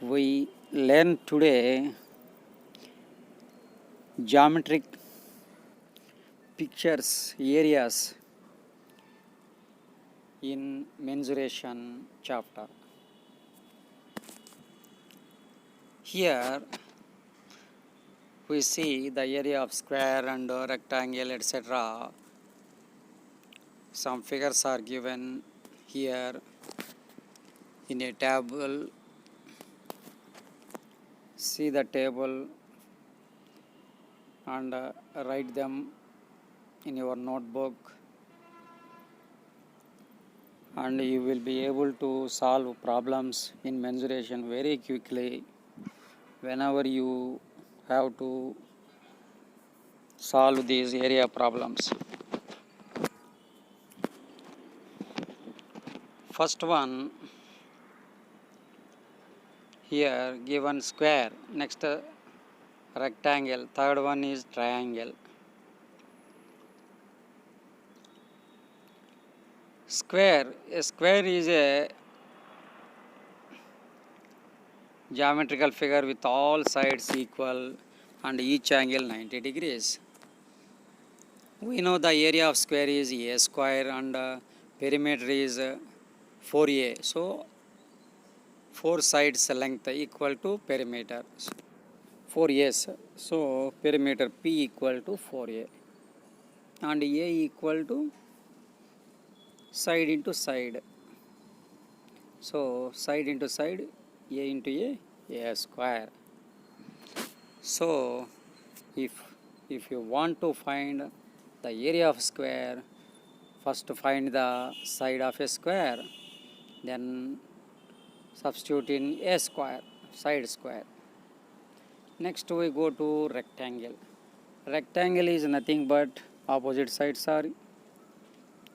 We learn today geometric pictures areas in mensuration chapter. Here we see the area of square and rectangle, etc. Some figures are given here in a table. See the table and write them in your notebook, and you will be able to solve problems in mensuration very quickly whenever you have to solve these area problems. First one, here given square, next rectangle, third one is triangle. A square is a geometrical figure with all sides equal and each angle 90 degrees. We know the area of square is a square and perimeter is 4a. So 4 sides length equal to perimeter 4a. So perimeter P equal to 4a and A equal to side into side. So side into side, A into A square. So if you want to find the area of square, first find the side of a square, then substitute in A square, side square. Next we go to rectangle. Rectangle is nothing but opposite sides are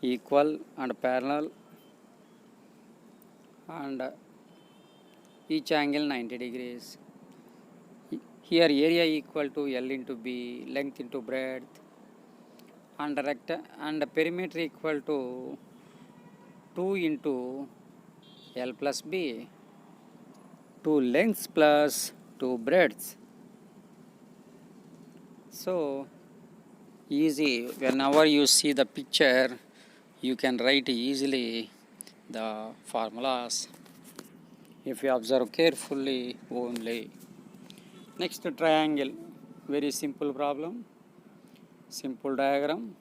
equal and parallel and each angle 90 degrees. Here area equal to L into B, length into breadth, and perimeter equal to 2 into L plus B, 2 lengths plus 2 breadths. So easy, whenever you see the picture you can write easily the formulas if you observe carefully only. Next, triangle, very simple problem, simple diagram.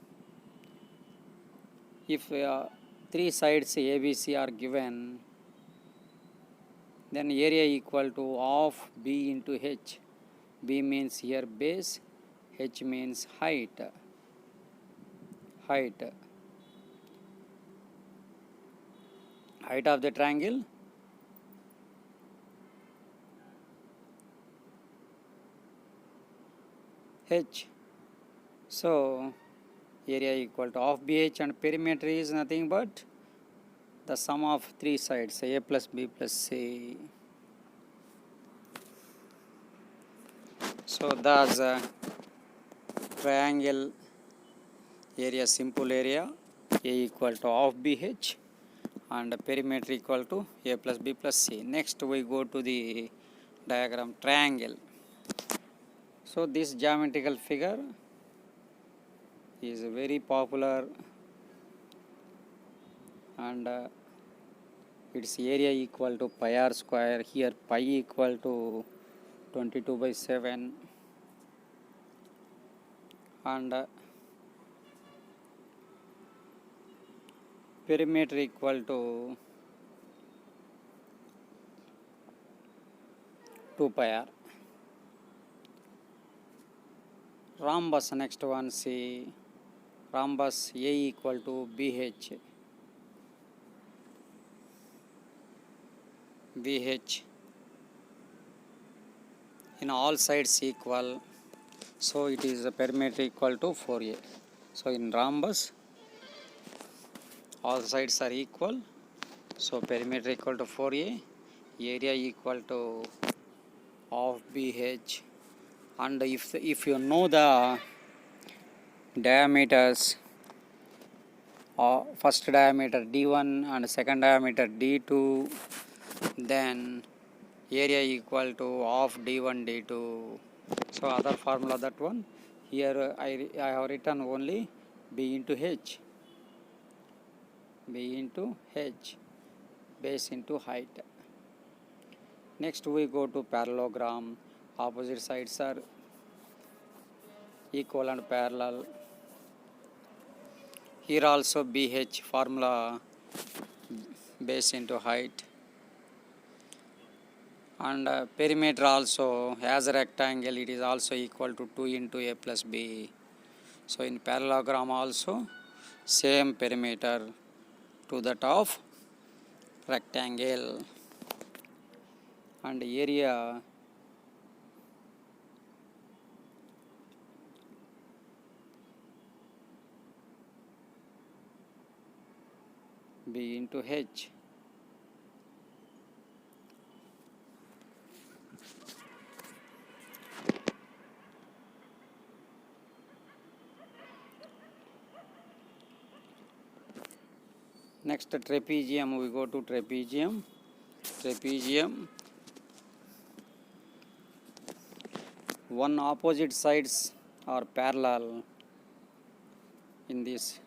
If 3 sides ABC are given, then area equal to half B into H. B means here base, H means height. Height of the triangle H. So area equal to half BH and perimeter is nothing but the sum of 3 sides, A plus B plus C. So thus triangle area, simple area, A equal to half BH and perimeter equal to A plus B plus C. Next we go to the diagram triangle. So this geometrical figure is very popular and its area equal to pi r square. Here pi equal to 22/7 and perimeter equal to 2 pi r. Rhombus, next one, see rhombus A equal to BH. BH in all sides equal, so it is a perimeter equal to 4A. So in rhombus all sides are equal, so perimeter equal to 4A, area equal to half BH, and if you know the diameters, first diameter D1 and second diameter D2, then area equal to half d1 d2. So other formula that one here I have written only b into h, b into h, base into height. Next we go to parallelogram. Opposite sides are equal and parallel. Here also bh formula, base into height, and perimeter also as a rectangle it is also equal to 2 into a plus b. So in parallelogram also same perimeter to that of rectangle, and area b into h. Next trapezium, we go to trapezium. Trapezium, one opposite sides are parallel. In this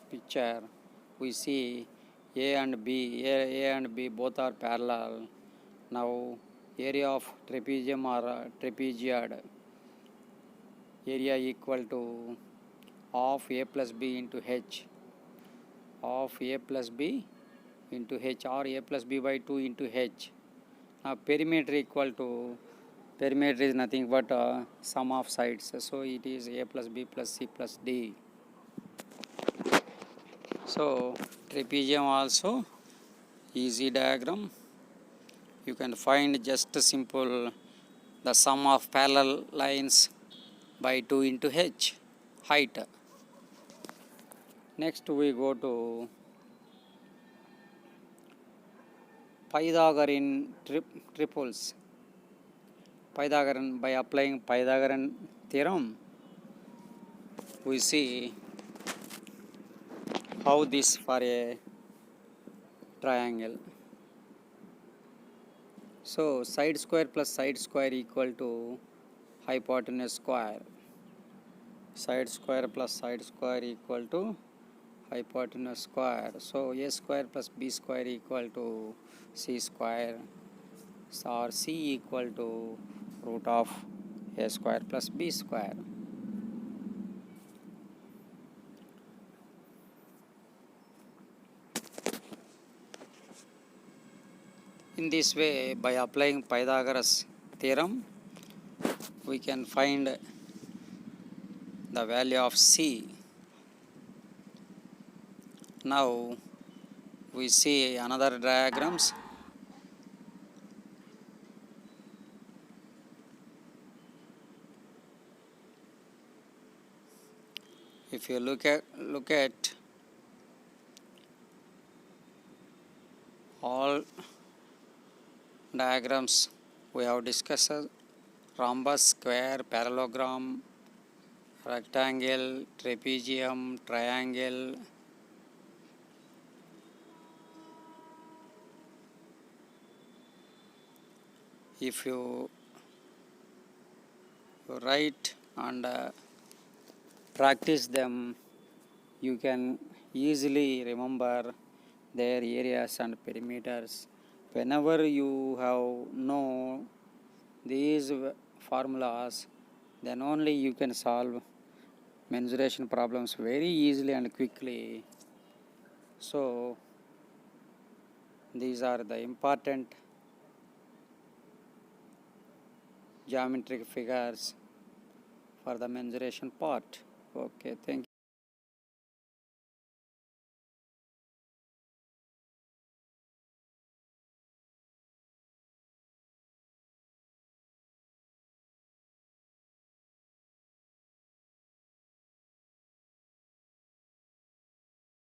picture we see A and B both are parallel. Now area of trapezium or trapezoid, area equal to half A plus B into H, half A plus B into H, or A plus B by 2 into H. Now perimeter equal to, perimeter is nothing but sum of sides, so it is A plus B plus C plus D. So trapezium also easy diagram. You can find just simple the sum of parallel lines by 2 into H, height. Next we go to Pythagorean triples. Pythagorean, by applying Pythagorean theorem we see how this for a triangle. So side square plus side square equal to hypotenuse square. Side square plus side square equal to hypotenuse square. So a square plus b square equal to c square, or c equal to root of a square plus b square. In this way, by applying Pythagoras theorem, we can find the value of c. Now we see another diagrams. If you look at all diagrams we have discussed: rhombus, square, parallelogram, rectangle, trapezium, triangle. If you write and practice them, you can easily remember their areas and perimeters. Whenever you have know these formulas, then only you can solve mensuration problems very easily and quickly. So these are the important geometric figures for the mensuration part. Okay, thank you.